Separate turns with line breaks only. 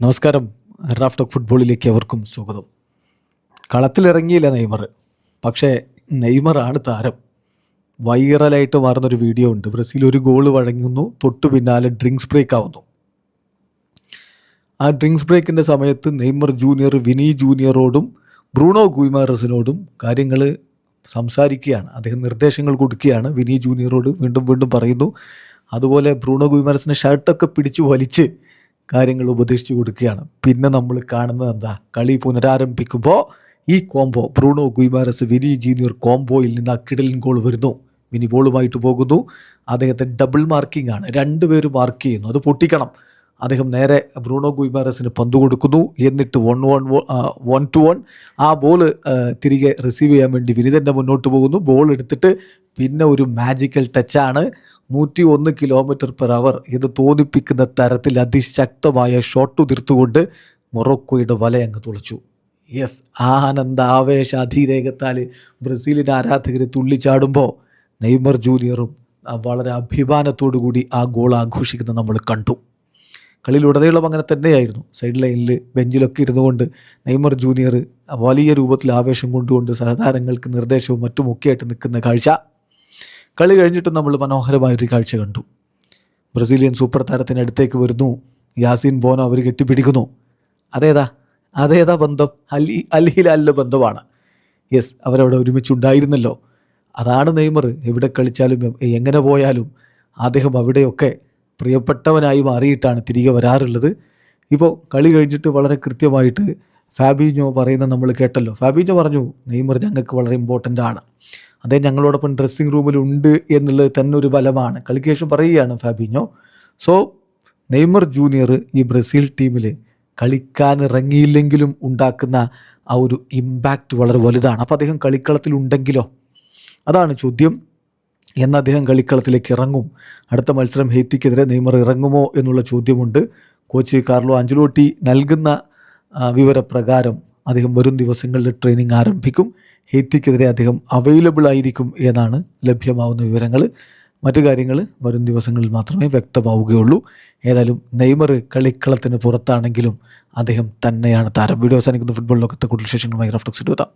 നമസ്കാരം. Raf talk ഫുട്ബോളിലേക്ക് അവർക്കും സ്വാഗതം. കളത്തിലിറങ്ങിയില്ല നെയ്മർ, പക്ഷേ നെയ്മറാണ് താരം. വൈറലായിട്ട് മാറുന്നൊരു വീഡിയോ ഉണ്ട്. ബ്രസീൽ ഒരു ഗോൾ വഴങ്ങുന്നു, തൊട്ടു പിന്നാലെ ഡ്രിങ്ക്സ് ബ്രേക്ക് ആവുന്നു. ആ ഡ്രിങ്ക്സ് ബ്രേക്കിൻ്റെ സമയത്ത് നെയ്മർ ജൂനിയർ വിനി ജൂനിയറോടും ബ്രൂണോ ഗുയിമാറസിനോടും കാര്യങ്ങൾ സംസാരിക്കുകയാണ്. അദ്ദേഹം നിർദ്ദേശങ്ങൾ കൊടുക്കുകയാണ്. വിനി ജൂനിയറോട് വീണ്ടും വീണ്ടും പറയുന്നു. അതുപോലെ ബ്രൂണോ ഗുയിമാറസിൻ്റെ ഷർട്ടൊക്കെ പിടിച്ചു വലിച്ച് കാര്യങ്ങൾ ഉപദേശിച്ചു കൊടുക്കുകയാണ്. പിന്നെ നമ്മൾ കാണുന്നത് എന്താ? കളി പുനരാരംഭിക്കുമ്പോൾ ഈ കോംബോ ബ്രൂണോ ഗുയിമാറസ് വിനി ജൂനിയർ കോംബോയിൽ നിന്ന് കിടിലൻ ഗോൾ വരുന്നു. വിനി ബോളുമായിട്ട് പോകുന്നു. അദ്ദേഹത്തെ ഡബിൾ മാർക്കിംഗ് ആണ്, രണ്ടുപേരും മാർക്ക് ചെയ്യുന്നു. അത് പൊട്ടിക്കണം. അദ്ദേഹം നേരെ ബ്രൂണോ ഗുയിമാറസിന് പന്ത് കൊടുക്കുന്നു. എന്നിട്ട് 1-1 ആ ബോൾ തിരികെ റിസീവ് ചെയ്യാൻ വേണ്ടി വിനി തന്നെ മുന്നോട്ട് പോകുന്നു. ബോൾ എടുത്തിട്ട് പിന്നെ ഒരു മാജിക്കൽ ടച്ചാണ്. 101 km/h ഇത് തോന്നിപ്പിക്കുന്ന തരത്തിൽ അതിശക്തമായ ഷോട്ട് തീർത്തുകൊണ്ട് മൊറോക്കോയുടെ വലയങ്ങ് തുളച്ചു. യെസ്, ആനന്ദാവേശ അധിരേഖത്താൽ ബ്രസീലിൻ്റെ ആരാധകർ തുള്ളിച്ചാടുമ്പോൾ നെയ്മർ ജൂനിയറും വളരെ അഭിമാനത്തോടു കൂടി ആ ഗോൾ ആഘോഷിക്കുന്നത് നമ്മൾ കണ്ടു. കളിയിലുടനീളം അങ്ങനെ തന്നെയായിരുന്നു. സൈഡ് ലൈനിൽ ബെഞ്ചിലൊക്കെ ഇരുന്നുകൊണ്ട് നെയ്മർ ജൂനിയർ വലിയ രൂപത്തിൽ ആവേശം കൊണ്ടുകൊണ്ട് സഹതാരങ്ങൾക്ക് നിർദ്ദേശവും മറ്റുമൊക്കെയായിട്ട് നിൽക്കുന്ന കാഴ്ച. കളി കഴിഞ്ഞിട്ട് നമ്മൾ മനോഹരമായൊരു കാഴ്ച കണ്ടു. ബ്രസീലിയൻ സൂപ്പർ താരത്തിനടുത്തേക്ക് വരുന്നു യാസിൻ ബോനോ. അവർ കെട്ടിപ്പിടിക്കുന്നു. അതേതാ ബന്ധം? അൽ ഹിലാലിൻ്റെ ബന്ധമാണ്. യെസ്, അവരവിടെ ഒരുമിച്ചുണ്ടായിരുന്നല്ലോ. അതാണ് നെയ്മർ. എവിടെ കളിച്ചാലും എങ്ങനെ പോയാലും അദ്ദേഹം അവിടെയൊക്കെ പ്രിയപ്പെട്ടവനായി മാറിയിട്ടാണ് തിരികെ വരാറുള്ളത്. ഇപ്പോൾ കളി കഴിഞ്ഞിട്ട് വളരെ കൃത്യമായിട്ട് ഫാബിഞ്ഞോ പറയുന്നത് നമ്മൾ കേട്ടല്ലോ. ഫാബിഞ്ഞോ പറഞ്ഞു, നെയ്മർ ഞങ്ങൾക്ക് വളരെ ഇമ്പോർട്ടൻ്റ് ആണ്, അദ്ദേഹം ഞങ്ങളോടൊപ്പം ഡ്രസ്സിങ് റൂമിലുണ്ട് എന്നുള്ളത് തന്നെ ഒരു ബലമാണ്. കളിക്ക് ശേഷം പറയുകയാണ് ഫാബിഞ്ഞോ. സോ നെയ്മർ ജൂനിയർ ഈ ബ്രസീൽ ടീമിൽ കളിക്കാനിറങ്ങിയില്ലെങ്കിലും ഉണ്ടാക്കുന്ന ആ ഒരു ഇമ്പാക്റ്റ് വളരെ വലുതാണ്. അപ്പോൾ അദ്ദേഹം കളിക്കളത്തിലുണ്ടെങ്കിലോ? അതാണ് ചോദ്യം. എന്ന് അദ്ദേഹം കളിക്കളത്തിലേക്ക് ഇറങ്ങും. അടുത്ത മത്സരം ഹെയ്ത്തിക്കെതിരെ നെയ്മർ ഇറങ്ങുമോ എന്നുള്ള ചോദ്യമുണ്ട്. കോച്ച് കാർലോ അഞ്ചലോട്ടി നൽകുന്ന വിവരപ്രകാരം അദ്ദേഹം വരും ദിവസങ്ങളിൽ ട്രെയിനിങ് ആരംഭിക്കും. ഹെയ്ത്തിക്കെതിരെ അദ്ദേഹം അവൈലബിൾ ആയിരിക്കും എന്നാണ് ലഭ്യമാവുന്ന വിവരങ്ങൾ. മറ്റു കാര്യങ്ങൾ വരും ദിവസങ്ങളിൽ മാത്രമേ വ്യക്തമാവുകയുള്ളൂ. ഏതായാലും നെയ്മർ കളിക്കളത്തിന് പുറത്താണെങ്കിലും അദ്ദേഹം തന്നെയാണ് താരം. വീഡിയോ അവസാനിക്കുന്ന ഫുട്ബോൾ ലോകത്തെ കൂടുതൽ വിശേഷങ്ങളുമായി റാഫ് ടോക്സ് എത്താം.